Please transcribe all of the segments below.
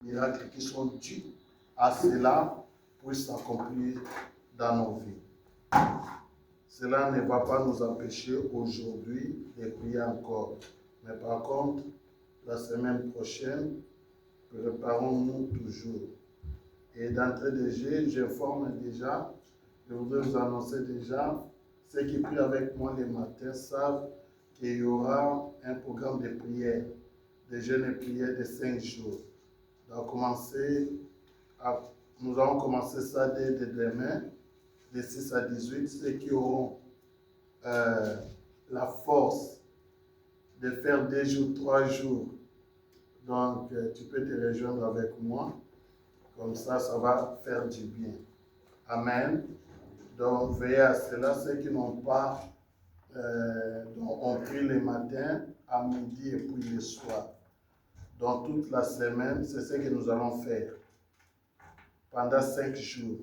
miracles qui sont dus à cela puissent s'accomplir dans nos vies. Cela ne va pas nous empêcher aujourd'hui de prier encore. Mais par contre, la semaine prochaine, préparons-nous toujours. Et d'entrée de jeu, j'informe déjà, je voudrais vous annoncer déjà, ceux qui prient avec moi les matins savent qu'il y aura un programme de prière, de jeûne et prière de 5 jours. Nous allons commencer ça dès demain, de 6 à 18. Ceux qui auront la force de faire 2 jours, 3 jours, donc tu peux te rejoindre avec moi. Comme ça, ça va faire du bien. Amen. Donc, veillez à cela. Ceux qui n'ont pas, on prie le matin, à midi et puis le soir. Donc, toute la semaine, c'est ce que nous allons faire pendant 5 jours.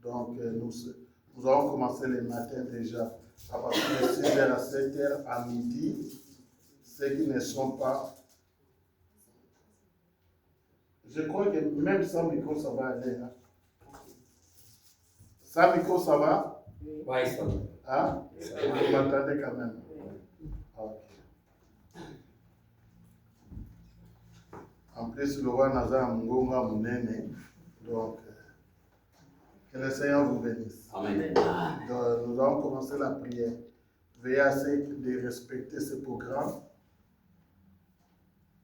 Donc, nous allons commencer le matin déjà. À partir de 6h à 7h à midi, ceux qui ne sont pas. Je crois que même sans micro, ça va aller. Hein? Sans micro, ça va? Oui, ça va. Hein? Vous m'entendez quand même? Ok. En plus, le roi Nazar Mungonga Mounene. Donc, que le Seigneur vous bénisse. Amen. Donc, nous allons commencer la prière. Veillez à ce de respecter ce programme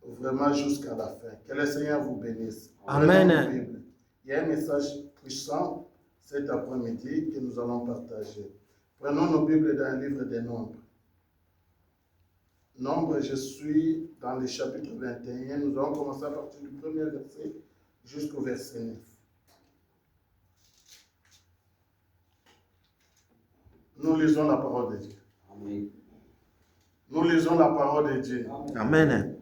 vraiment jusqu'à la fin. Que le Seigneur vous bénisse. Amen. Il y a un message puissant cet après-midi que nous allons partager. Prenons nos Bibles dans le livre des Nombres. Nombres, je suis dans le chapitre 21. Nous allons commencer à partir du premier verset jusqu'au verset 9. Nous lisons la parole de Dieu. Amen. Nous lisons la parole de Dieu. Amen.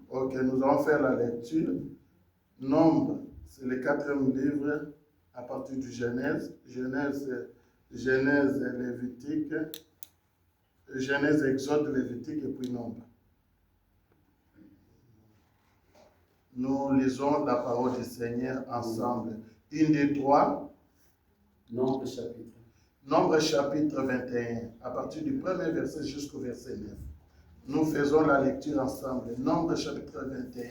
Ok, nous allons faire la lecture. Nombre, c'est le 4e livre à partir du Genèse. Genèse, Lévitique. Genèse, Exode, Lévitique et puis Nombre. Nous lisons la parole du Seigneur ensemble. 1, 2, 3. Nombre chapitre. Nombre chapitre 21, à partir du premier verset jusqu'au verset 9. Nous faisons la lecture ensemble. Nombre chapitre 21,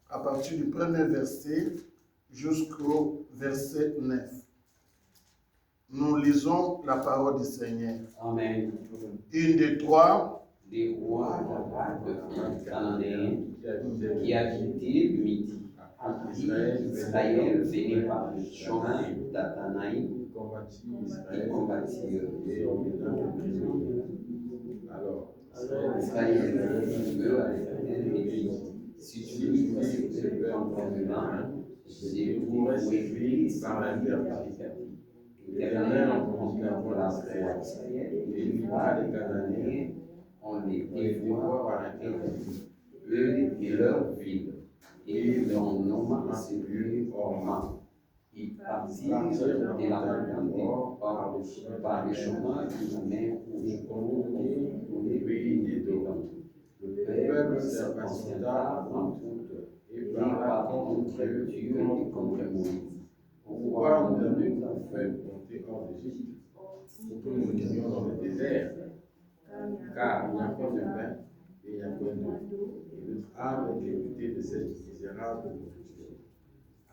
à partir du premier verset jusqu'au verset 9. Nous lisons la parole du Seigneur. Amen. 1, 2, 3. Des rois de Cananéens qui habitaient le Midi. Israël venait par le chemin d'Athanaïm et combattirent. Alors, Israël veut à l'Éternel et dit, si tu me fais contre mes mains, je pourrai suivre par la vérité. L'Éternel entendit la voix d'Israël et il va les Cananéens, on les dévore à eux et leurs villes. Et l'on nomma celui Orma. Ils partirent de la montagne par le chemin de la mer Rouge pour les pays d'Édom. Le peuple se présenta en toute et parla contre Dieu et contre Moïse. Pourquoi nous nous avons fait monter hors d'Égypte pour que nous mourions dans le désert? Car il n'y a point de pain et il n'y a point d'eau. Et notre âme est débutée de cette misérable nourriture.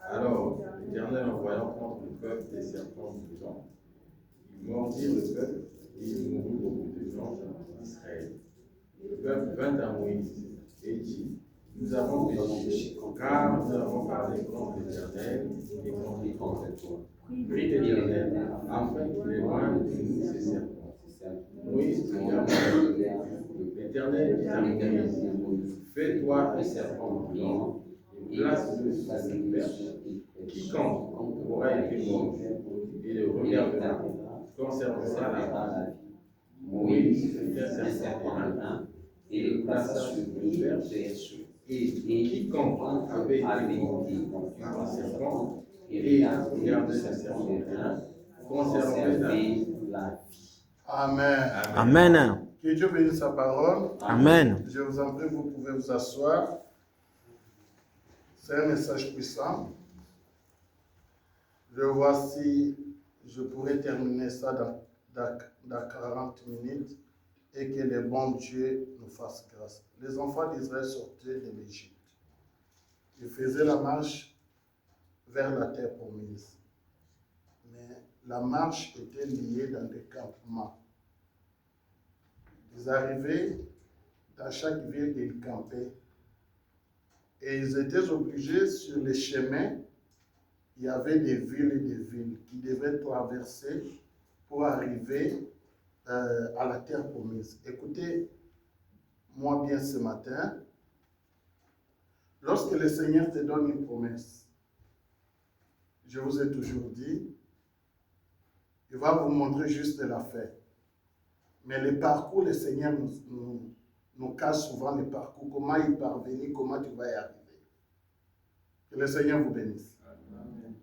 Alors, l'Éternel envoyant contre le peuple des serpents brûlants, il mordit le peuple et il mourut beaucoup de gens d'Israël. Le peuple vint à Moïse et dit, nous avons péché, car nous avons parlé contre l'Éternel et contre toi. Prie l'Éternel, afin qu'il éloigne de nous ces serpents. Moïse pria l'Éternel dit à Moïse, fais-toi un serpent blanc et place-le sur une perche. Quiconque aura été mordu et le regardera conservera la vie. Moïse fit un serpent blanc et le plaça sur une perche. Et quiconque avait été mordu par un serpent et regardait le serpent blanc conservait la vie. Amen. Amen. Que Dieu bénisse sa parole. Amen. Je vous en prie, vous pouvez vous asseoir. C'est un message puissant. Je vois si je pourrais terminer ça dans 40 minutes et que le bon Dieu nous fasse grâce. Les enfants d'Israël sortaient de l'Égypte. Ils faisaient la marche vers la terre promise. Mais la marche était liée dans des campements. Ils arrivaient dans chaque ville et ils campaient. Et ils étaient obligés sur les chemins, il y avait des villes et des villes qui devaient traverser pour arriver à la terre promise. Écoutez-moi bien ce matin. Lorsque le Seigneur te donne une promesse, je vous ai toujours dit, il va vous montrer juste la fait. Mais le parcours, le Seigneur nous cache souvent le parcours, comment y parvenir, comment tu vas y arriver. Que le Seigneur vous bénisse. Amen.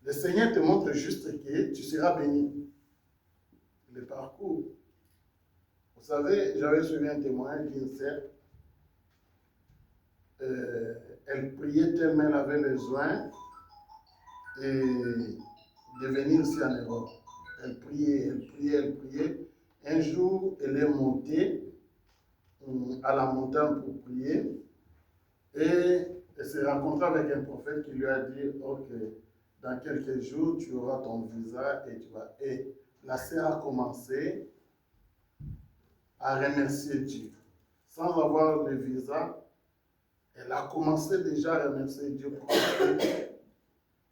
Le Seigneur te montre juste que tu seras béni. Le parcours. Vous savez, j'avais suivi un témoignage d'une sœur. Elle priait tellement, elle avait besoin de venir ici en Europe. Elle priait, elle priait, elle priait. Un jour, elle est montée à la montagne pour prier et elle s'est rencontrée avec un prophète qui lui a dit « Ok, dans quelques jours, tu auras ton visa et tu vas... » Et la sœur a commencé à remercier Dieu. Sans avoir le visa, elle a commencé déjà à remercier Dieu.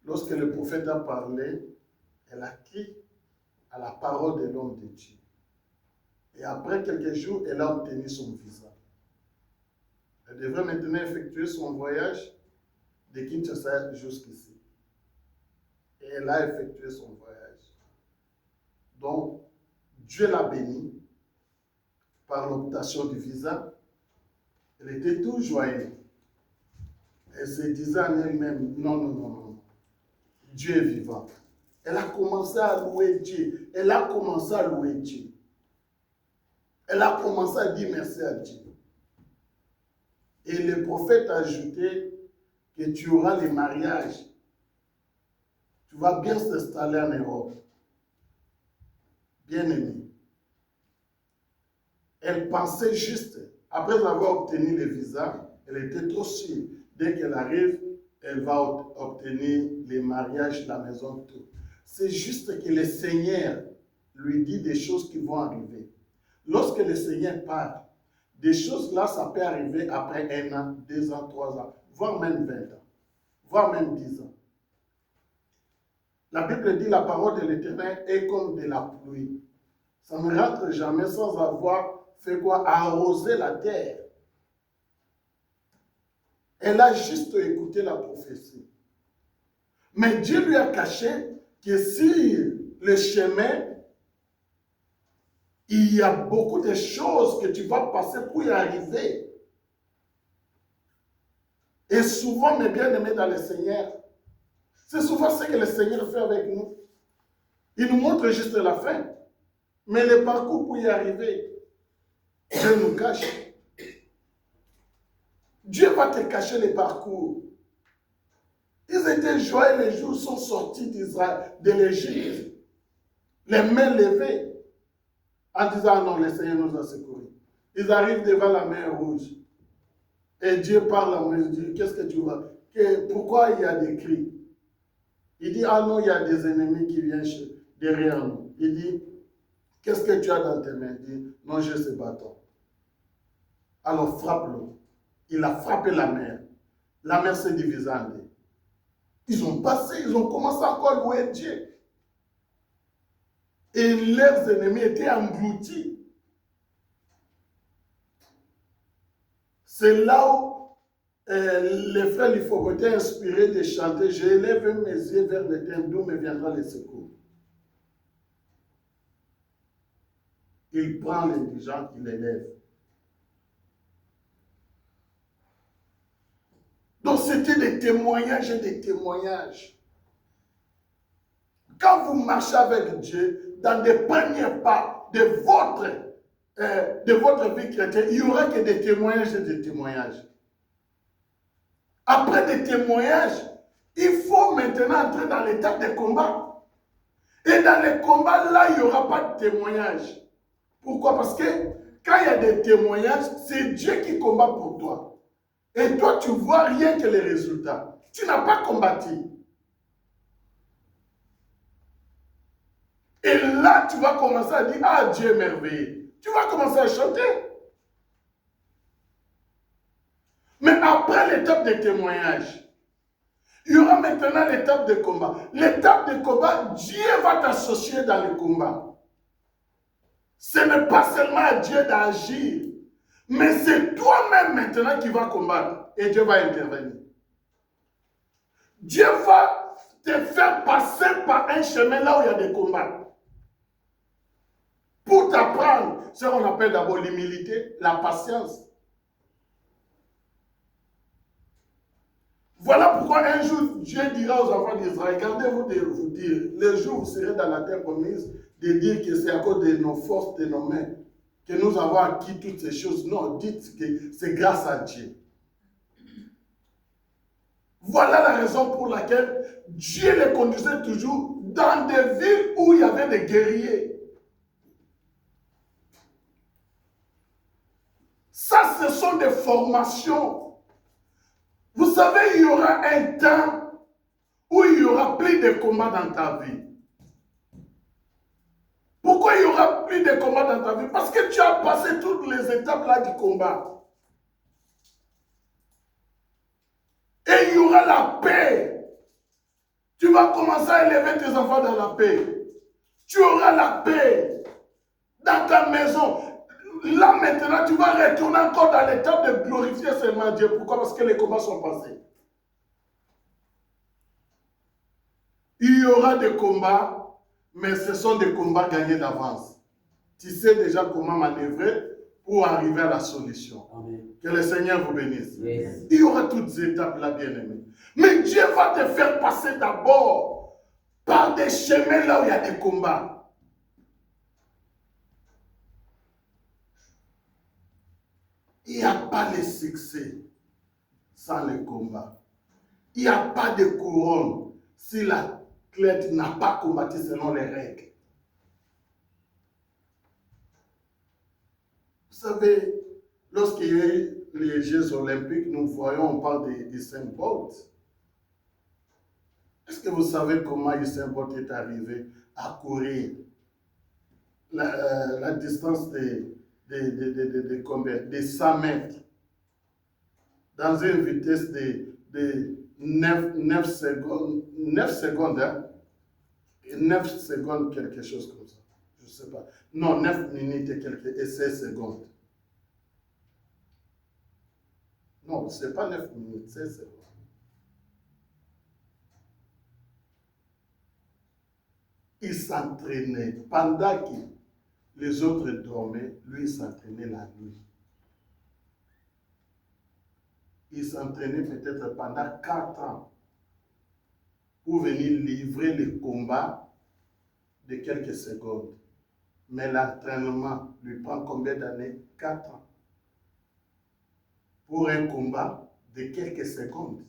Lorsque le prophète a parlé, elle a cru à la parole de l'homme de Dieu. Et après quelques jours, elle a obtenu son visa. Elle devrait maintenant effectuer son voyage de Kinshasa jusqu'ici. Et elle a effectué son voyage. Donc, Dieu l'a bénie par l'obtention du visa. Elle était tout joyeuse. Elle se disait en elle-même, non, non, non, non. Dieu est vivant. Elle a commencé à louer Dieu. Elle a commencé à louer Dieu. Elle a commencé à dire merci à Dieu. Et le prophète a ajouté que tu auras les mariages. Tu vas bien s'installer en Europe. Bien aimé. Elle pensait juste, après avoir obtenu le visa, elle était trop sûre. Dès qu'elle arrive, elle va obtenir les mariages, la maison, tout. C'est juste que le Seigneur lui dit des choses qui vont arriver. Lorsque le Seigneur parle, des choses là, ça peut arriver après 1 an, 2 ans, 3 ans, voire même 20 ans, voire même 10 ans. La Bible dit la parole de l'Éternel est comme de la pluie. Ça ne rentre jamais sans avoir fait quoi? Arroser la terre. Elle a juste écouté la prophétie. Mais Dieu lui a caché que sur le chemin, il y a beaucoup de choses que tu vas passer pour y arriver. Et souvent, mes bien-aimés dans le Seigneur, c'est souvent ce que le Seigneur fait avec nous. Il nous montre juste la fin. Mais le parcours pour y arriver, Dieu nous cache. Dieu va te cacher les parcours. Ils étaient joyeux les jours où ils sont sortis d'Israël, de l'Égypte, les mains levées, en disant non, le Seigneur nous a secourus. Ils arrivent devant la mer rouge. Et Dieu parle à Moïse, dit, qu'est-ce que tu vois? Pourquoi il y a des cris? Il dit, ah non, il y a des ennemis qui viennent derrière nous. Il dit, qu'est-ce que tu as dans tes mains? Il dit, non, j'ai ce bâton. Alors frappe-le. Il a frappé la mer. La mer s'est divisée en deux. Ils ont passé, ils ont commencé encore à louer Dieu. Et leurs ennemis étaient engloutis. C'est là où les frères Lifoko étaient inspirés de chanter « Je lève mes yeux vers l'Éternel, d'où me viendra le secours. » Il prend l'indigent, il l'élève. Donc c'était des témoignages et des témoignages. Quand vous marchez avec Dieu, dans des premiers pas de votre de votre vie chrétienne, il n'y aura que des témoignages et des témoignages. Après des témoignages, il faut maintenant entrer dans l'étape de combat. Et dans les combats, là, il n'y aura pas de témoignage. Pourquoi? Parce que quand il y a des témoignages, c'est Dieu qui combat pour toi. Et toi, tu ne vois rien que les résultats. Tu n'as pas combattu. Et là, tu vas commencer à dire, ah, Dieu est merveilleux. Tu vas commencer à chanter. Mais après l'étape de témoignage, il y aura maintenant l'étape de combat. L'étape de combat, Dieu va t'associer dans le combat. Ce n'est pas seulement à Dieu d'agir, mais c'est toi-même maintenant qui vas combattre. Et Dieu va intervenir. Dieu va te faire passer par un chemin là où il y a des combats. Pour t'apprendre ce qu'on appelle d'abord l'humilité, la patience. Voilà pourquoi un jour, Dieu dira aux enfants d'Israël, gardez-vous de vous dire, le jour où vous serez dans la terre promise, de dire que c'est à cause de nos forces, de nos mains, que nous avons acquis toutes ces choses. Non, dites que c'est grâce à Dieu. Voilà la raison pour laquelle Dieu les conduisait toujours dans des villes où il y avait des guerriers. Ça, ce sont des formations. Vous savez, il y aura un temps où il y aura plus de combats dans ta vie. Pourquoi il y aura plus de combats dans ta vie? Parce que tu as passé toutes les étapes là du combat. Et il y aura la paix. Tu vas commencer à élever tes enfants dans la paix. Tu auras la paix dans ta maison. Là maintenant, tu vas retourner encore dans l'étape de glorifier seulement Dieu. Pourquoi? Parce que les combats sont passés. Il y aura des combats, mais ce sont des combats gagnés d'avance. Tu sais déjà comment manœuvrer pour arriver à la solution. Amen. Que le Seigneur vous bénisse. Yes. Il y aura toutes ces étapes-là, bien-aimés. Mais Dieu va te faire passer d'abord par des chemins là où il y a des combats. Il n'y a pas de succès sans le combat. Il n'y a pas de couronne si l'athlète n'a pas combattu selon les règles. Vous savez, lorsqu'il y a eu les Jeux olympiques, nous voyons, on parle d'Usain Bolt. Est-ce que vous savez comment Usain Bolt est arrivé à courir la distance de combien? De 100 mètres. Dans une vitesse de 9 secondes. 9 secondes, hein? 9 secondes, quelque chose comme ça. Je ne sais pas. Non, 9 minutes et 16 secondes. Non, ce n'est pas 9 minutes, 16 secondes. Il s'entraînait pendant que les autres dormaient, lui il s'entraînait la nuit. Il s'entraînait peut-être pendant 4 ans pour venir livrer le combat de quelques secondes. Mais l'entraînement lui prend combien d'années? 4 ans. Pour un combat de quelques secondes.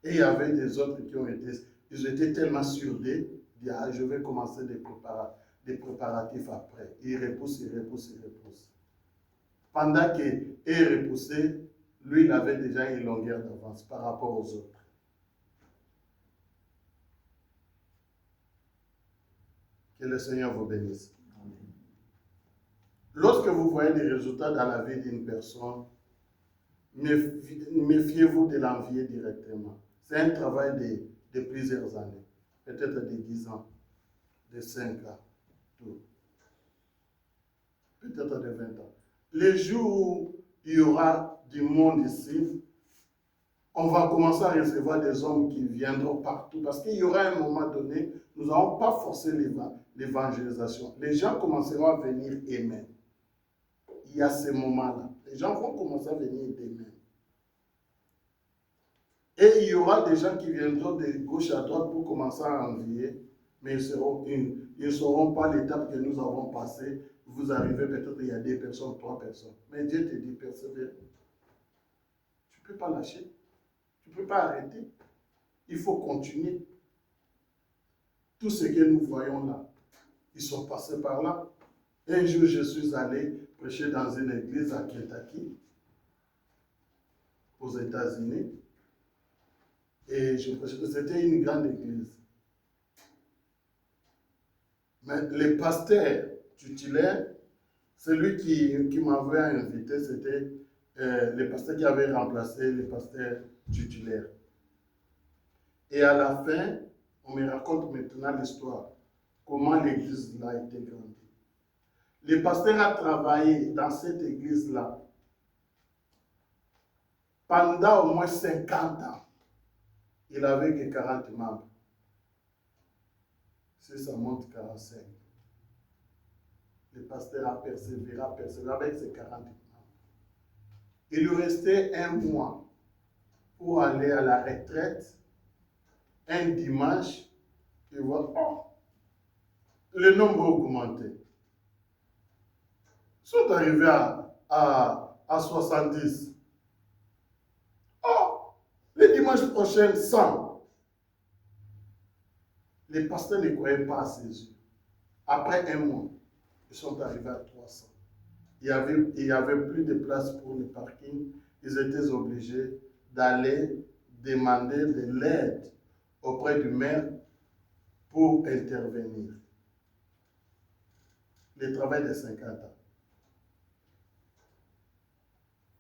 Et il y avait des autres qui ont été, ils étaient tellement sûrs d'eux, ils disaient, ah, je vais commencer des préparatifs après. Ils repoussent. Pendant qu'il est repoussé, lui, il avait déjà une longueur d'avance par rapport aux autres. Que le Seigneur vous bénisse. Lorsque vous voyez des résultats dans la vie d'une personne, méfiez-vous de l'envier directement. C'est un travail de plusieurs années, peut-être de 10 ans, de 5 ans, tout. Peut-être de 20 ans. Les jours où il y aura du monde ici, on va commencer à recevoir des hommes qui viendront partout. Parce qu'il y aura un moment donné, nous n'allons pas forcer l'évangélisation. Les gens commenceront à venir eux-mêmes. Il y a ce moment-là. Les gens vont commencer à venir d'eux-mêmes. Et il y aura des gens qui viendront de gauche à droite pour commencer à envier, mais ils ne sauront pas l'étape que nous avons passée, vous arrivez, peut-être il y a 2 personnes, 3 personnes. Mais Dieu te dit, persévère. Tu ne peux pas lâcher. Tu ne peux pas arrêter. Il faut continuer. Tout ce que nous voyons là, ils sont passés par là. Un jour, je suis allé prêcher dans une église à Kentucky, aux États-Unis. Et c'était une grande église. Mais le pasteur titulaire, celui qui m'avait invité, c'était le pasteur qui avait remplacé le pasteur titulaire. Et à la fin, on me raconte maintenant l'histoire, comment l'église là a été grandie. Le pasteur a travaillé dans cette église-là pendant au moins 50 ans. Il n'avait que 40 membres. Si ça monte 45. Le pasteur a persévéré avec ses 40 membres. Il lui restait 1 mois pour aller à la retraite. Un dimanche, il voit, oh, le nombre a augmenté. Ils sont arrivés à 70. Oh, le dimanche prochain, 100. Les pasteurs ne croyaient pas à ses yeux. Après 1 mois, ils sont arrivés à 300. Il y avait plus de place pour le parking. Ils étaient obligés d'aller demander de l'aide auprès du maire pour intervenir. Le travail de 50 ans.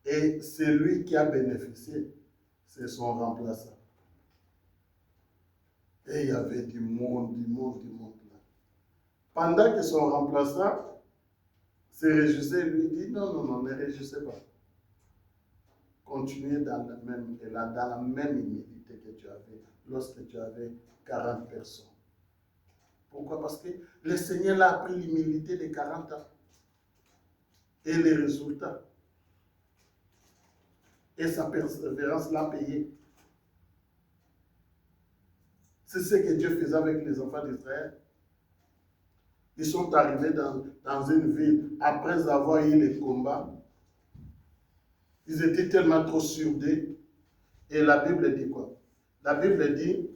Et celui qui a bénéficié, c'est son remplaçant. Et il y avait du monde là. Pendant que son remplaçant se réjouissait, lui dit non, ne réjouissez pas. Continuez dans la même humilité que tu avais lorsque tu avais 40 personnes. Pourquoi? Parce que le Seigneur a appris l'humilité de 40 ans. Et les résultats. Et sa persévérance l'a payé. C'est ce que Dieu faisait avec les enfants d'Israël. Ils sont arrivés dans une ville après avoir eu les combats. Ils étaient tellement trop sûrs d'eux. Et la Bible dit quoi? La Bible dit,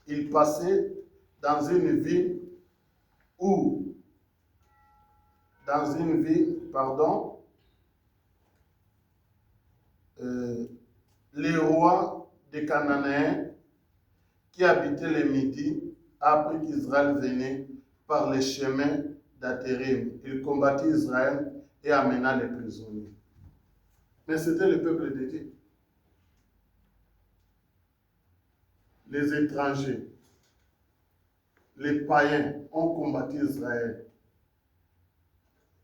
ils passaient dans une ville où, les rois des Cananéens qui habitaient le Midi a appris qu'Israël venait par les chemins d'Athérim. Il combattit Israël et amena les prisonniers. Mais c'était le peuple de Dieu. Les étrangers, les païens ont combattu Israël.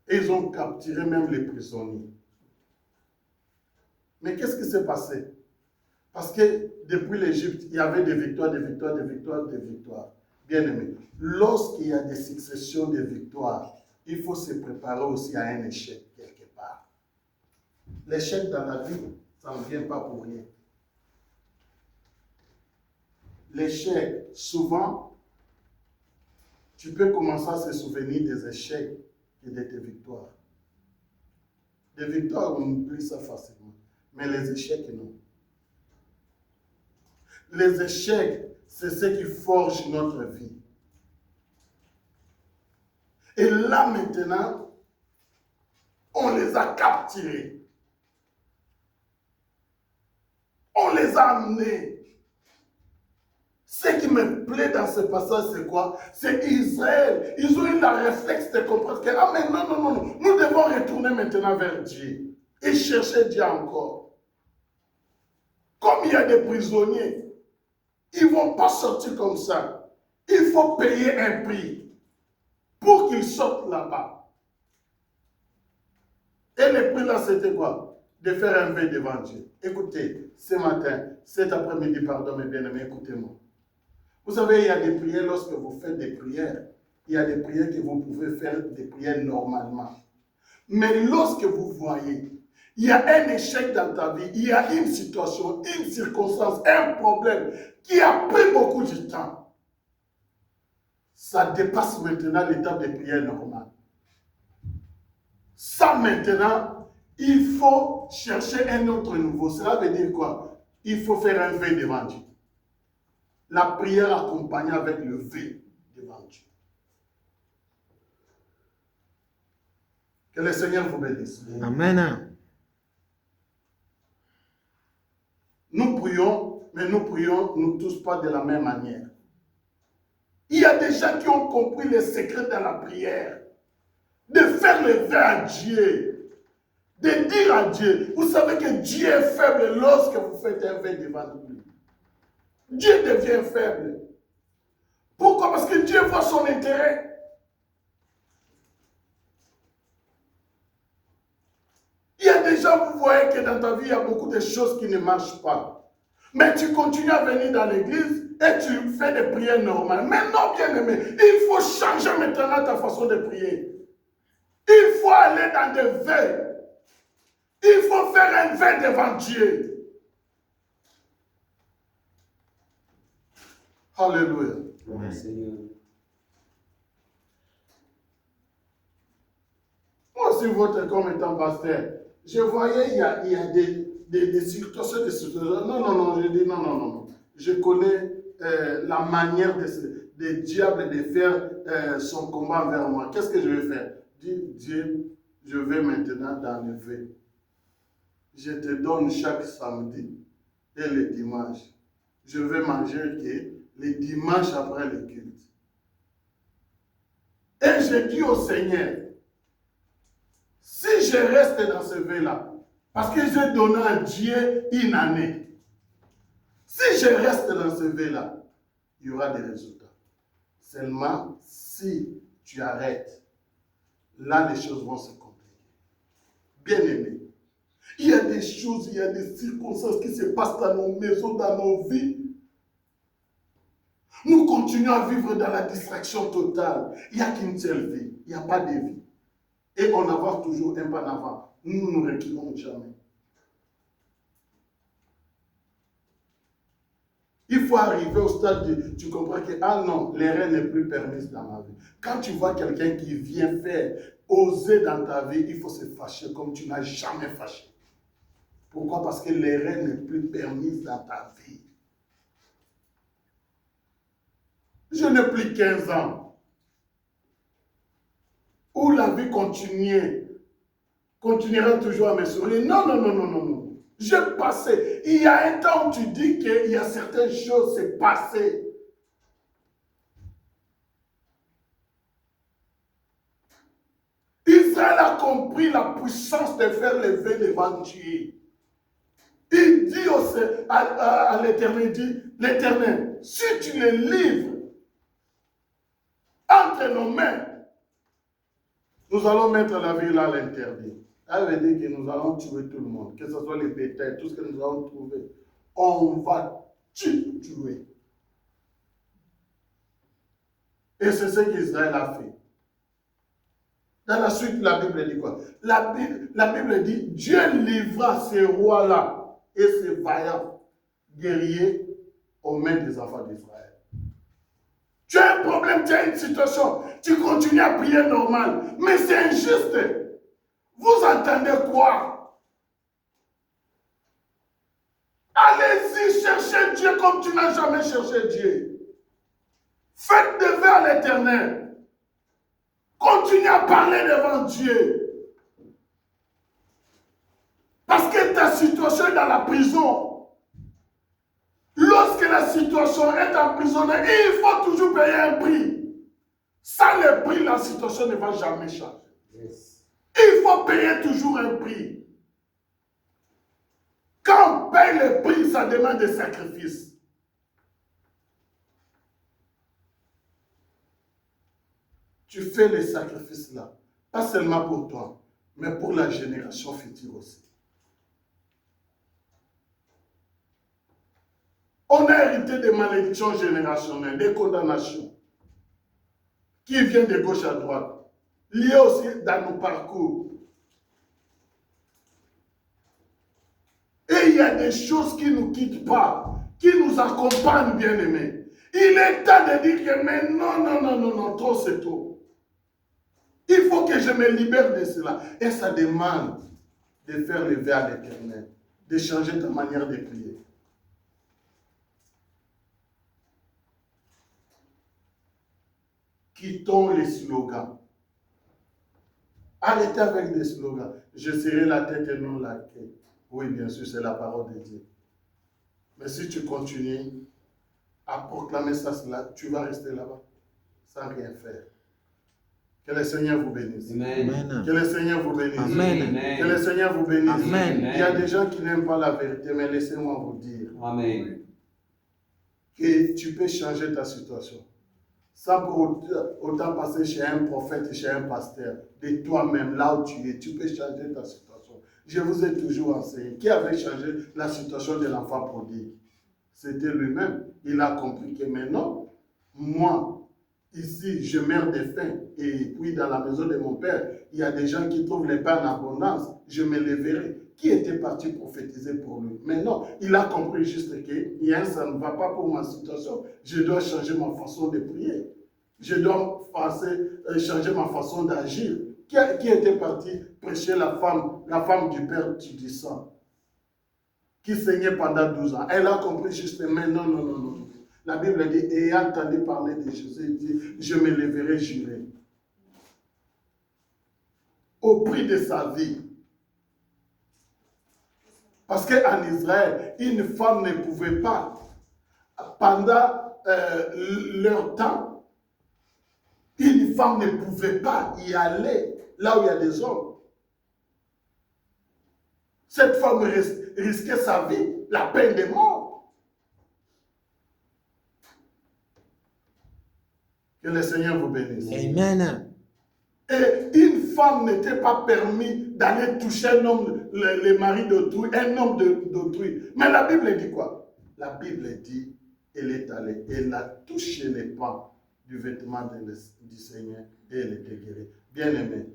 Et ils ont capturé même les prisonniers. Mais qu'est-ce qui s'est passé? Parce que depuis l'Égypte, il y avait des victoires. Bien aimé, lorsqu'il y a des successions de victoires, il faut se préparer aussi à un échec quelque part. L'échec dans la vie, ça ne vient pas pour rien. L'échec, souvent, tu peux commencer à se souvenir des échecs et de tes victoires. Des victoires, on oublie ça facilement. Mais les échecs, non. Les échecs, c'est ce qui forge notre vie. Et là, maintenant, on les a capturés. On les a amenés. Ce qui me plaît dans ce passage, c'est quoi? C'est Israël. Ils ont eu la réflexe de comprendre que, ah mais non, nous devons retourner maintenant vers Dieu et chercher Dieu encore. Comme il y a des prisonniers, ils ne vont pas sortir comme ça. Il faut payer un prix pour qu'ils sortent là-bas. Et le prix là, c'était quoi? De faire un vœu devant Dieu. Écoutez, ce matin, cet après-midi, pardon mes bien-aimés, écoutez-moi. Vous savez, il y a des prières, lorsque vous faites des prières, il y a des prières que vous pouvez faire des prières normalement. Mais lorsque vous voyez, il y a un échec dans ta vie, il y a une situation, une circonstance, un problème qui a pris beaucoup de temps, ça dépasse maintenant l'étape de prière normale. Ça maintenant, il faut chercher un autre niveau. Cela veut dire quoi? Il faut faire un vœu devant Dieu. La prière accompagnée avec le vœu devant Dieu. Que le Seigneur vous bénisse. Amen. Nous prions, mais nous prions, nous tous pas de la même manière. Il y a des gens qui ont compris les secrets de la prière. De faire le vœu à Dieu. De dire à Dieu. Vous savez que Dieu est faible lorsque vous faites un vœu devant lui. Dieu devient faible. Pourquoi? Parce que Dieu voit son intérêt. Il y a des gens, vous voyez que dans ta vie, il y a beaucoup de choses qui ne marchent pas. Mais tu continues à venir dans l'église et tu fais des prières normales. Mais non, bien aimé, il faut changer maintenant ta façon de prier. Il faut aller dans des vœux. Il faut faire un vœu devant Dieu. Alléluia. Moi aussi, votre comme étant pasteur, je voyais, il y a des situations, Non, je dis non. Je connais la manière des diables de faire son combat envers moi. Qu'est-ce que je vais faire? Dieu, je vais maintenant dans le vœu. Je te donne chaque samedi et le dimanche. Je vais manger le dimanche après le culte. Et je dis au Seigneur, si je reste dans ce vœu-là, parce que j'ai donné à Dieu une année, si je reste dans ce vœu-là, il y aura des résultats. Seulement, si tu arrêtes, là, les choses vont se compliquer. Bien aimé, il y a des choses, il y a des circonstances qui se passent dans nos maisons, dans nos vies. Nous continuons à vivre dans la distraction totale. Il n'y a qu'une seule vie, il n'y a pas de vie. Et on avance toujours un pas en avant. Nous ne nous reculons jamais. Il faut arriver au stade de, tu comprends que, ah non, l'erreur n'est plus permise dans ma vie. Quand tu vois quelqu'un qui vient faire, oser dans ta vie, il faut se fâcher comme tu n'as jamais fâché. Pourquoi? Parce que l'erreur n'est plus permise dans ta vie. Je n'ai plus 15 ans. Où la vie continuera toujours à me sourire. Non. J'ai passé. Il y a un temps où tu dis qu'il y a certaines choses, c'est passé. Israël a compris la puissance de faire le vœu devant Dieu. Il dit à l'Éternel, l'Éternel, si tu le livres entre nos mains, nous allons mettre la ville à l'interdit. Ça veut dire que nous allons tuer tout le monde, que ce soit les bétails, tout ce que nous allons trouver. On va tuer. Et c'est ce qu'Israël a fait. Dans la suite, la Bible dit quoi? La Bible dit, Dieu livra ces rois-là et ces vaillants guerriers aux mains des enfants d'Israël. Tu as un problème, tu as une situation, tu continues à prier normal, mais c'est injuste. Vous entendez quoi? Allez-y, cherchez Dieu comme tu n'as jamais cherché Dieu. Faites des vœux à l'Éternel. Continuez à parler devant Dieu. Parce que ta situation est dans la prison. Lorsque la situation est emprisonnée, il faut toujours payer un prix. Sans le prix, la situation ne va jamais changer. Yes. Il faut payer toujours un prix. Quand on paye le prix, ça demande des sacrifices. Tu fais les sacrifices là, pas seulement pour toi, mais pour la génération future aussi. On a hérité des malédictions générationnelles, des condamnations, qui viennent de gauche à droite, liées aussi dans nos parcours. Et il y a des choses qui ne nous quittent pas, qui nous accompagnent, bien aimés. Il est temps de dire que mais non, trop c'est trop. Il faut que je me libère de cela. Et ça demande de faire lever à l'Éternel, de changer ta manière de prier. Quittons les slogans. Arrêtez avec des slogans. Je serai la tête et non la queue. Oui, bien sûr, c'est la parole de Dieu. Mais si tu continues à proclamer ça, cela, tu vas rester là-bas sans rien faire. Que le Seigneur vous bénisse. Amen. Que le Seigneur vous bénisse. Amen. Que le Seigneur vous bénisse. Amen. Il y a des gens qui n'aiment pas la vérité, mais laissez-moi vous dire Amen. que tu peux changer ta situation. Sans pour autant passer chez un prophète et chez un pasteur. De toi-même, là où tu es, tu peux changer ta situation. Je vous ai toujours enseigné. Qui avait changé la situation de l'enfant prodigue? C'était lui-même. Il a compris que maintenant, moi, ici, je meurs de faim. Et puis, dans la maison de mon père, il y a des gens qui trouvent les pains en abondance. Je me leverai. Qui était parti prophétiser pour lui? Mais non, il a compris juste que ça ne va pas pour ma situation. Je dois changer ma façon de prier. Je dois changer ma façon d'agir. Qui était parti prêcher la femme du père Tidissant, qui saignait pendant 12 ans? Elle a compris juste, mais non. La Bible dit, ayant entendu parler de Jésus, il dit, je me leverai, j'irai. Au prix de sa vie. Parce qu'en Israël, une femme ne pouvait pas, pendant leur temps, une femme ne pouvait pas y aller là où il y a des hommes. Cette femme risquait sa vie, la peine de mort. Que le Seigneur vous bénisse. Amen. Et une femme n'était pas permis d'aller toucher un homme, le mari d'autrui, un homme d'autrui. Mais la Bible dit quoi? La Bible dit, elle est allée, elle a touché les pans du vêtement du Seigneur et elle était guérie. Bien-aimé,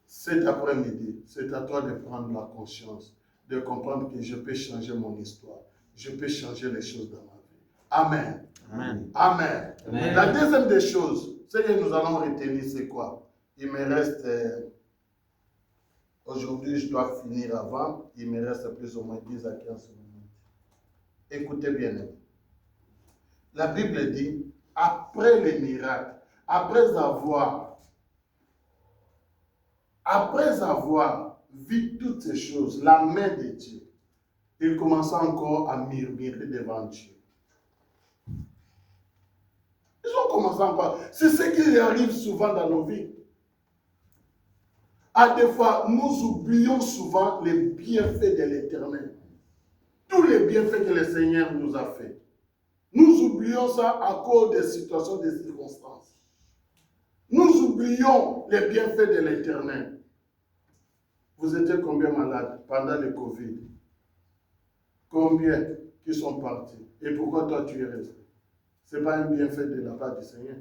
cet après-midi, c'est à toi de prendre la conscience, de comprendre que je peux changer mon histoire, je peux changer les choses dans ma vie. Amen. Amen. Amen. Amen. La deuxième des choses, ce que nous allons retenir, c'est quoi? Il me reste, aujourd'hui je dois finir avant, il me reste plus ou moins 10 à 15 minutes. Écoutez bien. La Bible dit, après les miracles, après avoir vu toutes ces choses, la main de Dieu, il commença encore à murmurer devant Dieu. Ils ont commencé encore. C'est ce qui arrive souvent dans nos vies. À des fois, nous oublions souvent les bienfaits de l'Éternel. Tous les bienfaits que le Seigneur nous a fait. Nous oublions ça à cause des situations, des circonstances. Nous oublions les bienfaits de l'Éternel. Vous étiez combien malades pendant le Covid? Combien qui sont partis? Et pourquoi toi tu es resté? Ce n'est pas un bienfait de la part du Seigneur.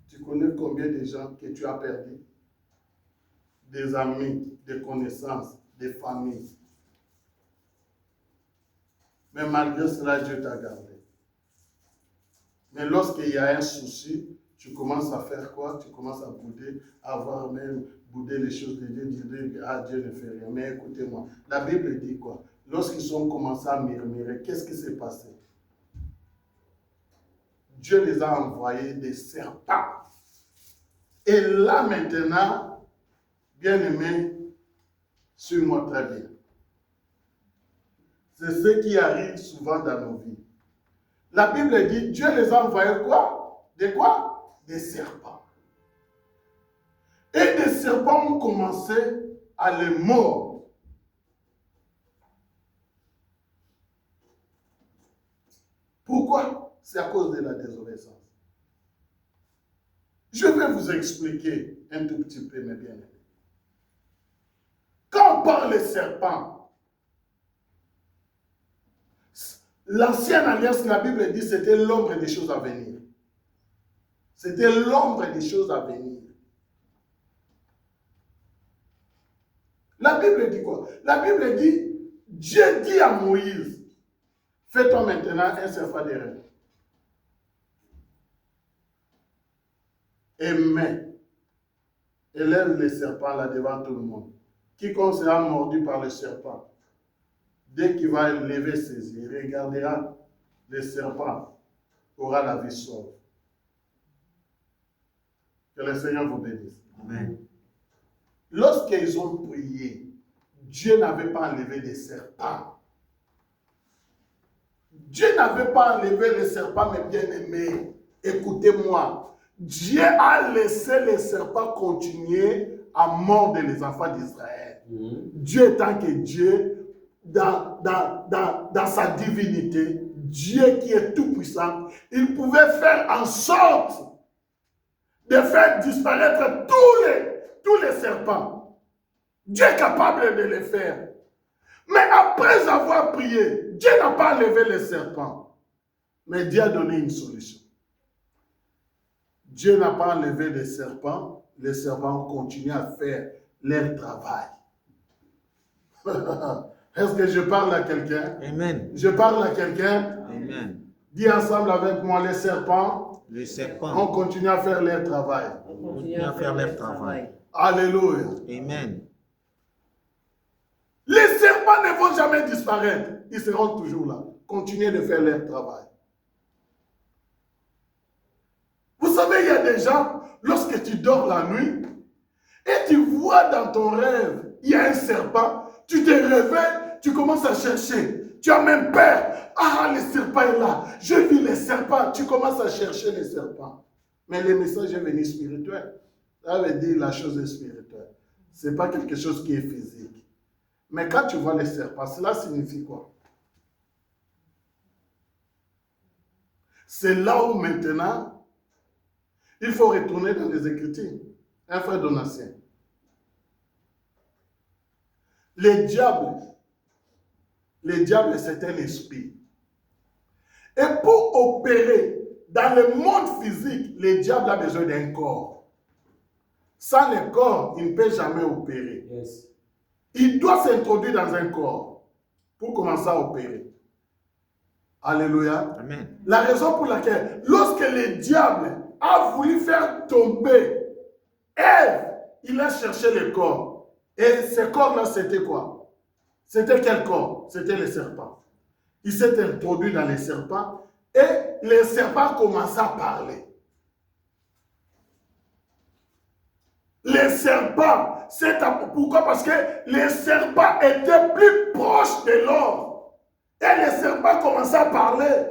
Tu connais combien de gens que tu as perdus? Des amis, des connaissances, des familles. Mais malgré cela, Dieu t'a gardé. Mais lorsqu'il y a un souci, tu commences à faire quoi? Tu commences à bouder, à avoir même boudé les choses de Dieu, dire ah, Dieu ne fait rien. Mais écoutez-moi, la Bible dit quoi? Lorsqu'ils ont commencé à murmurer, qu'est-ce qui s'est passé? Dieu les a envoyés des serpents. Et là maintenant, bien-aimé, suis-moi très bien. C'est ce qui arrive souvent dans nos vies. La Bible dit, Dieu les a envoyés quoi? Des quoi? Des serpents. Et des serpents ont commencé à les mordre. Pourquoi? C'est à cause de la désobéissance. Je vais vous expliquer un tout petit peu, mes bien-aimés. Quand on parle des serpents, l'ancienne alliance, la Bible dit, c'était l'ombre des choses à venir. C'était l'ombre des choses à venir. La Bible dit quoi? La Bible dit, Dieu dit à Moïse, fais-toi maintenant un serpent de reine. aimait. Élève le serpent là devant tout le monde. Quiconque sera mordu par le serpent, dès qu'il va lever ses yeux, il regardera le serpent, aura la vie sauve. Que le Seigneur vous bénisse. Amen. Lorsqu'ils ont prié, Dieu n'avait pas enlevé les serpents. Dieu n'avait pas enlevé les serpents, mes bien-aimés. Écoutez-moi. Dieu a laissé les serpents continuer à mordre les enfants d'Israël. Dieu étant que Dieu, dans sa divinité, Dieu qui est tout puissant, il pouvait faire en sorte de faire disparaître tous les serpents. Dieu est capable de le faire. Mais après avoir prié, Dieu n'a pas enlevé les serpents. Mais Dieu a donné une solution. Dieu n'a pas enlevé les serpents ont continué à faire leur travail. Est-ce que je parle à quelqu'un? Amen. Je parle à quelqu'un? Amen. Dis ensemble avec moi, les serpents ont continué à faire leur travail. Continuent à faire leur travail. Alléluia. Amen. Les serpents ne vont jamais disparaître. Ils seront toujours là. Continuez de faire leur travail. Vous savez, il y a des gens, lorsque tu dors la nuit, et tu vois dans ton rêve, il y a un serpent, tu te réveilles, tu commences à chercher. Tu as même peur. Ah, le serpent est là. Je vis les serpents. Tu commences à chercher les serpents. Mais le message est venu spirituel. Ça veut dire la chose est spirituelle. Ce n'est pas quelque chose qui est physique. Mais quand tu vois les serpents, cela signifie quoi? C'est là où maintenant, il faut retourner dans les Écritures. Un frère Donatien. Les diables, c'est un esprit. Et pour opérer dans le monde physique, le diable a besoin d'un corps. Sans le corps, il ne peut jamais opérer. Yes. Il doit s'introduire dans un corps pour commencer à opérer. Alléluia. Amen. La raison pour laquelle, lorsque le diable a voulu faire tomber Ève, il a cherché le corps. Et ce corps-là, c'était quoi? C'était quel corps? C'était le serpent. Il s'est introduit dans les serpents et les serpents commençaient à parler. Les serpents, pourquoi? Parce que les serpents étaient plus proches de l'homme. Et les serpents commençaient à parler.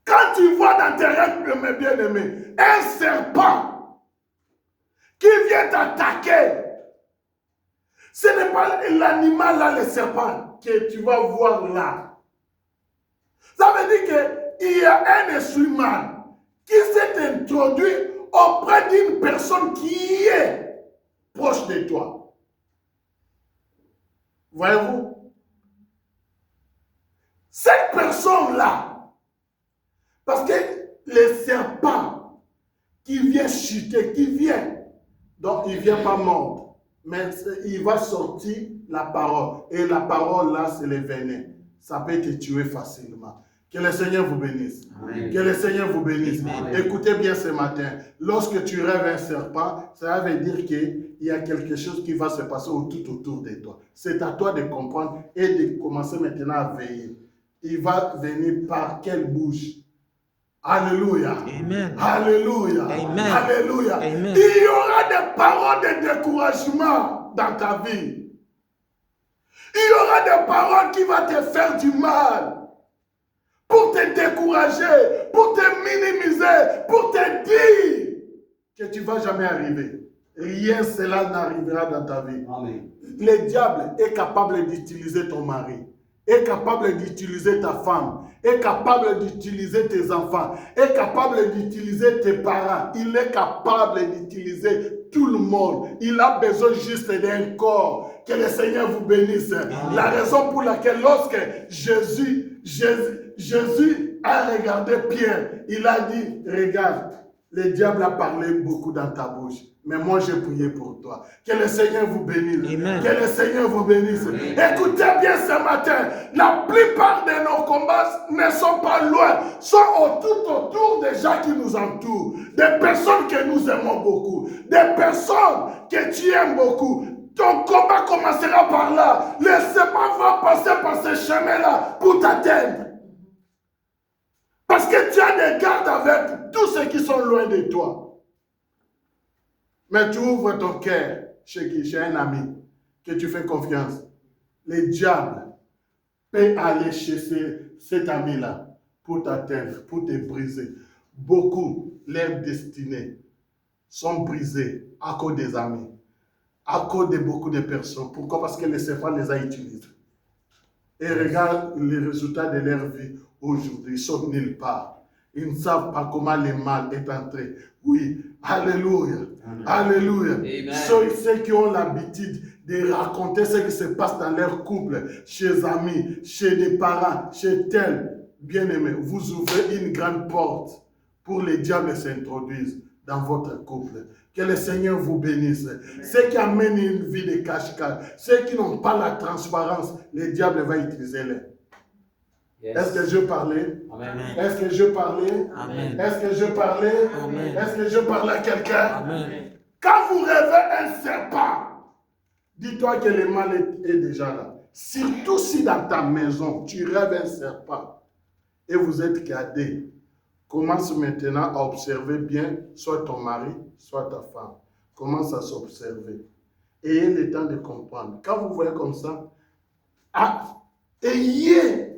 Quand tu vois dans tes rêves, mes bien-aimés, un serpent qui vient t'attaquer, ce n'est pas l'animal là, le serpent, que tu vas voir là. Ça veut dire qu'il y a un esprit mal qui s'est introduit auprès d'une personne qui est proche de toi. Voyez-vous? Cette personne-là, parce que les serpents qui vient chuter, qui vient, donc il ne vient pas mordre, mais il va sortir la parole. Et la parole là, c'est le venin. Ça peut te tuer facilement. Que le Seigneur vous bénisse. Amen. Que le Seigneur vous bénisse. Amen. Écoutez bien ce matin. Lorsque tu rêves un serpent, ça veut dire qu'il y a quelque chose qui va se passer tout autour de toi. C'est à toi de comprendre et de commencer maintenant à veiller. Il va venir par quelle bouche? Alléluia. Amen. Alléluia. Amen. Alléluia. Amen. Il y aura des paroles de découragement dans ta vie. Il y aura des paroles qui vont te faire du mal. Pour te décourager, pour te minimiser, pour te dire que tu ne vas jamais arriver. Rien cela n'arrivera dans ta vie. Amen. Le diable est capable d'utiliser ton mari, est capable d'utiliser ta femme, est capable d'utiliser tes enfants, est capable d'utiliser tes parents. Il est capable d'utiliser tout le monde. Il a besoin juste d'un corps. Que le Seigneur vous bénisse. Amen. La raison pour laquelle lorsque Jésus a regardé Pierre, il a dit, regarde, le diable a parlé beaucoup dans ta bouche. Mais moi, j'ai prié pour toi. Que le Seigneur vous bénisse. Amen. Que le Seigneur vous bénisse. Écoutez bien ce matin. La plupart de nos combats ne sont pas loin. Sont tout autour des gens qui nous entourent. Des personnes que nous aimons beaucoup. Des personnes que tu aimes beaucoup. Ton combat commencera par là. Le serpent va passer par ce chemin-là pour t'atteindre. Parce que tu as des gardes avec tous ceux qui sont loin de toi. Mais tu ouvres ton cœur chez un ami que tu fais confiance. Le diable peut aller chez cet ami-là pour t'atteindre, pour te briser. Beaucoup, leurs destinées sont brisées à cause des amis, à cause de beaucoup de personnes. Pourquoi? Parce que le serpent les a utilisés. Et regarde les résultats de leur vie aujourd'hui. Ils sont nulle part. Ils ne savent pas comment le mal est entré. Oui, alléluia. Amen. Alléluia. Ceux qui ont l'habitude de raconter ce qui se passe dans leur couple, chez les amis, chez les parents, chez tel bien-aimé, vous ouvrez une grande porte pour les diables s'introduisent dans votre couple. Que le Seigneur vous bénisse. Ceux qui amènent une vie de cache-cache, ceux qui n'ont pas la transparence, le diable va utiliser les. Yes. Est-ce que je parlais? Amen. Est-ce que je parlais? Amen. Est-ce que je parlais? Amen. Est-ce que je parlais à quelqu'un? Amen. Quand vous rêvez un serpent, dis-toi que le mal est déjà là. Surtout si dans ta maison, tu rêves un serpent et vous êtes gardé, commence maintenant à observer bien soit ton mari, soit ta femme. Commence à s'observer. Ayez le temps de comprendre. Quand vous voyez comme ça, ayez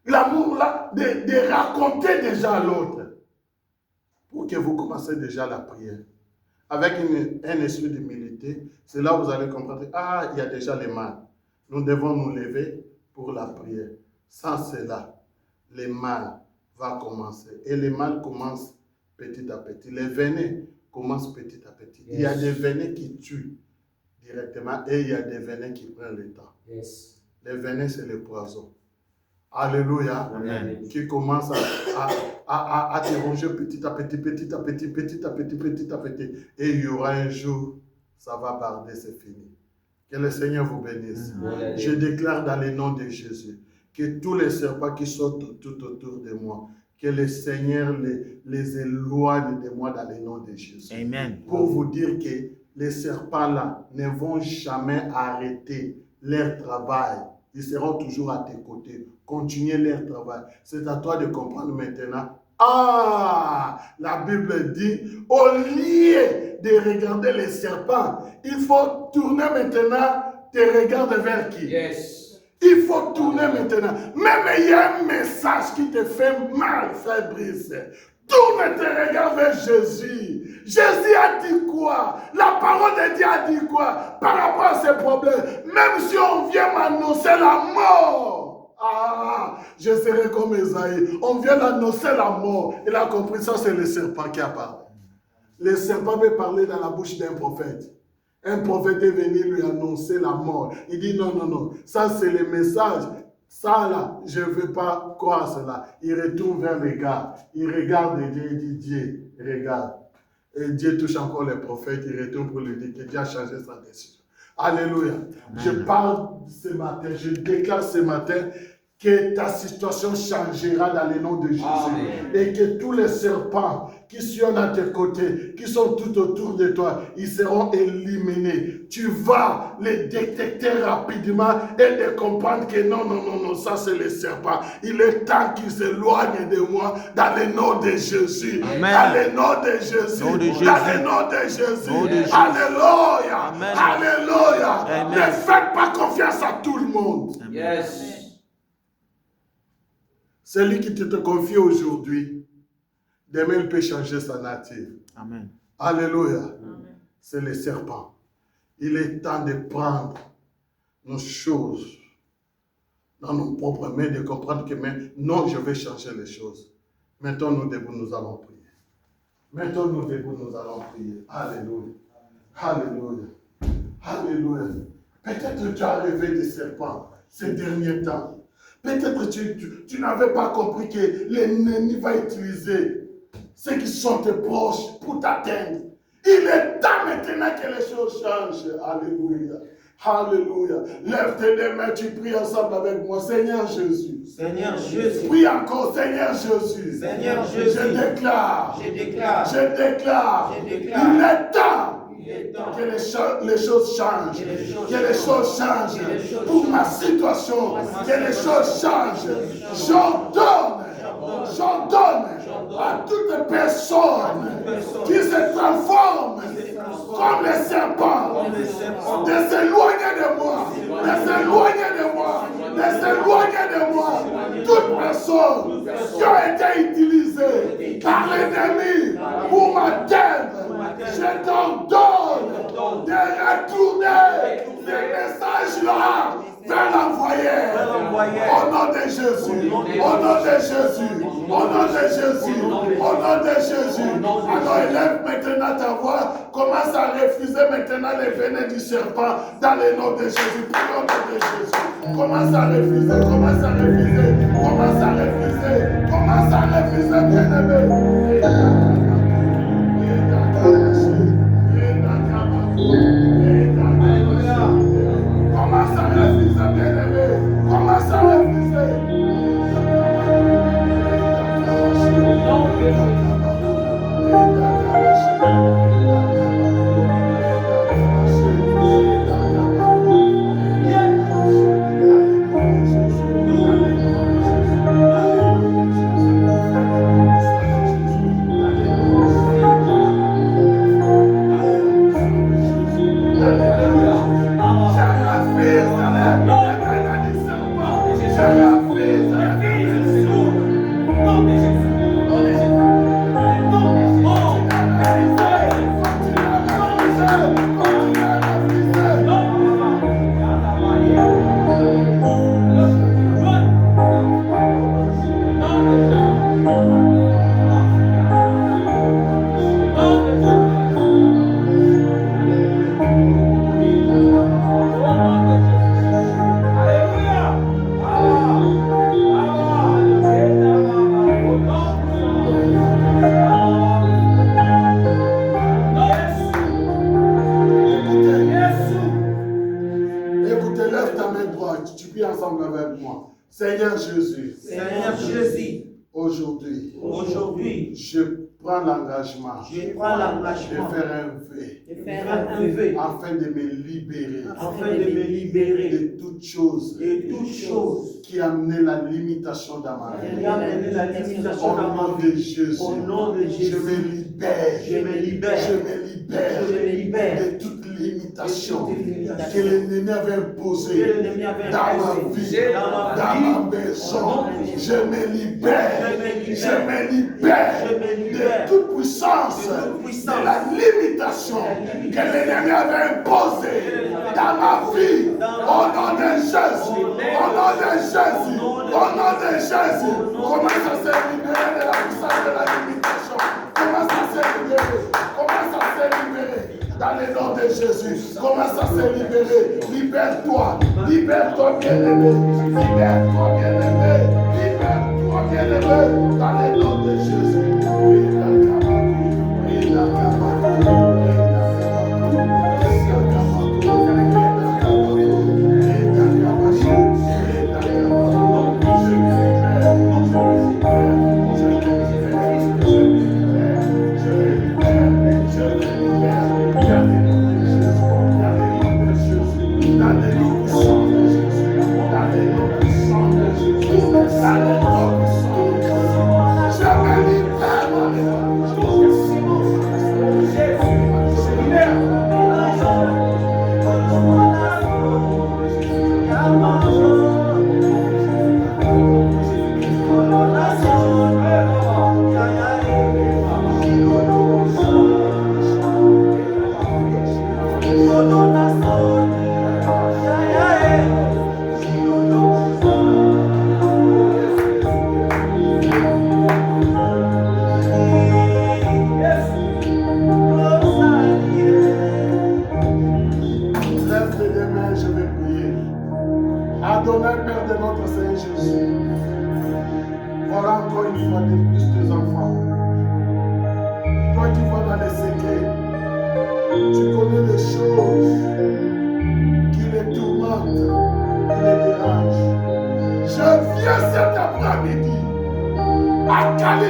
l'amour là de raconter déjà à l'autre pour que vous commencez déjà la prière. Avec un esprit d'humilité, c'est là où vous allez comprendre, il y a déjà le mal. Nous devons nous lever pour la prière. Sans cela, le mal va commencer. Et le mal commence petit à petit. Les venin commencent petit à petit. Yes. Il y a des venin qui tuent directement et il y a des venin qui prennent le temps. Yes. Les venin, c'est le poison. Alléluia. Amen. Qui commence à te ronger petit à petit, petit à petit, petit à petit, petit à petit. Et il y aura un jour, ça va barder, c'est fini. Que le Seigneur vous bénisse. Amen. Je déclare dans le nom de Jésus que tous les serpents qui sont tout autour de moi, que le Seigneur les éloigne de moi dans le nom de Jésus. Amen. Pour vous dire que les serpents là ne vont jamais arrêter leur travail. Ils seront toujours à tes côtés. Continuez leur travail. C'est à toi de comprendre maintenant. La Bible dit, au lieu de regarder les serpents, il faut tourner maintenant tes regards vers qui? Yes. Il faut tourner maintenant. Même il y a un message qui te fait mal, frère Brice. Tourne tes regards vers Jésus. Jésus a dit quoi? La parole de Dieu a dit quoi? Par rapport à ces problèmes. Même si on vient m'annoncer la mort. Je serai comme Esaïe. On vient d'annoncer la mort. Il a compris ça, c'est le serpent qui a parlé. Le serpent peut parler dans la bouche d'un prophète. Un prophète est venu lui annoncer la mort. Il dit non. Ça c'est le message. Ça là, je ne veux pas croire cela. Il retourne vers les gars. Il regarde Dieu, il dit Dieu, regarde. Et Dieu touche encore les prophètes. Il retourne pour lui dire que Dieu a changé sa décision. Alléluia. Amen. Je parle ce matin, je déclare ce matin que ta situation changera dans le nom de Jésus. Amen. Et que tous les serpents qui sont à tes côtés, qui sont tout autour de toi, ils seront éliminés. Tu vas les détecter rapidement et de comprendre que non, ça c'est le serpent. Il est temps qu'ils s'éloignent de moi dans le nom de Jésus. Amen. Dans le nom de Jésus. Dans le nom de Jésus. Alléluia. Amen. Alléluia. Amen. Ne faites pas confiance à tout le monde. Amen. Yes. Celui qui te confie aujourd'hui, demain il peut changer sa nature. Amen. Alléluia. Amen. C'est le serpent. Il est temps de prendre nos choses dans nos propres mains, de comprendre que non, je vais changer les choses. Mettons-nous debout, nous allons prier. Mettons-nous debout, nous allons prier. Alléluia. Alléluia. Alléluia. Peut-être tu as rêvé des serpents ces derniers temps. Peut-être tu n'avais pas compris que l'ennemi va utiliser ceux qui sont tes proches pour t'atteindre. Il est temps maintenant que les choses changent. Alléluia. Alléluia. Lève tes deux mains, tu pries ensemble avec moi. Seigneur Jésus. Seigneur Jésus. Prie encore, Seigneur Jésus. Seigneur Jésus. Je déclare. Je déclare. Je déclare. Je déclare. Il est temps. Il est temps Que les choses changent. Que les choses changent. Que les choses Pour ma situation. Que les choses changent. J'ordonne à toutes les personnes qui se transforment comme les serpents de s'éloigner de moi. De s'éloigner de moi. De s'éloigner de moi. Toutes personnes qui ont été utilisées par l'ennemi pour m'atteindre. Je t'ordonne de retourner les messages là vers l'envoyer. Au nom de Jésus. Au nom de Jésus. Au nom de Jésus. Au nom de Jésus. Alors élève maintenant ta voix. Commence à refuser maintenant les venin du serpent dans le nom de Jésus. Pour le nom de Jésus. Commence à refuser. Commence à refuser. Commence à refuser. Commence à refuser, bien-aimé. Commence à refuser, bien-aimé. Commence à refuser. Seigneur Jésus. Seigneur Jésus. Aujourd'hui, je prends l'engagement. De faire un vœu. Afin de me libérer. De toutes choses. Qui amenaient la limitation dans ma vie. Au nom de Jésus. Je me libère. De toute limitation que l'ennemi avait imposée dans ma vie, dans ma maison. Je me libère de toute puissance, de la limitation que l'ennemi avait imposée dans ma vie. Au nom de Jésus, au nom de Jésus, au nom de Jésus, commence à se libérer de la puissance de la limitation. Commence à se libérer. Dans le nom de Jésus, commence à se libérer. Libère-toi bien-aimé. Libère-toi bien-aimé. Dans le nom de Jésus.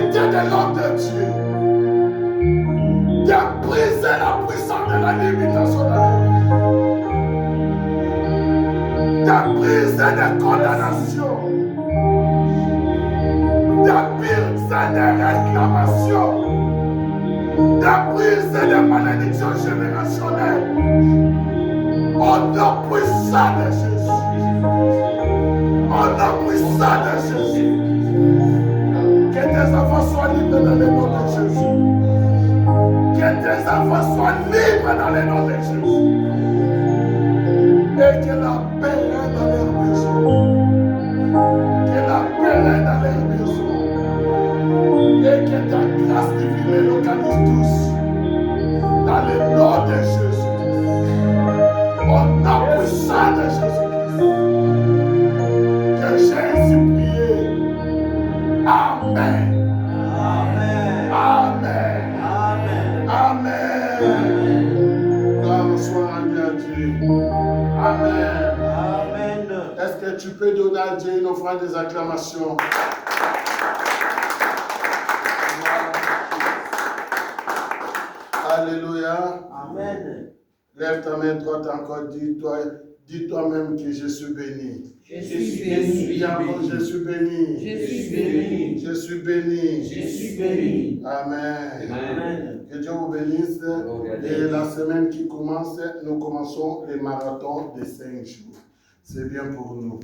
l'autorité de l'homme de Dieu, de briser la puissance de la limitation de l'ennemi, de briser les condamnations, de briser les réclamations, de briser les malédictions générationnelles. Au nom puissant de Jésus. Au nom puissant de Jésus. Que tes enfants soient libres dans le nom de Jésus. Que tes enfants soient libres dans le nom de Jésus. Et que la paix règne dans leur maison. Que la paix règne dans leur maison. Et que ta grâce divine les localise tous. Dans le nom de Jésus. Au nom puissant de Jésus-Christ, que j'ai ainsi prié. Amen. Amen. Amen. Gloire soit rendue à Dieu. Amen. Est-ce que tu peux donner à Dieu une offrande des acclamations? Alléluia. Amen. Lève ta main droite encore, dis-toi-même que je suis béni. Je suis béni. Dis encore, je suis béni. Je suis béni. Je suis béni. Je suis béni. Amen. Amen. Que Dieu vous bénisse. Et la semaine qui commence, nous commençons les marathons de 5 jours. C'est bien pour nous.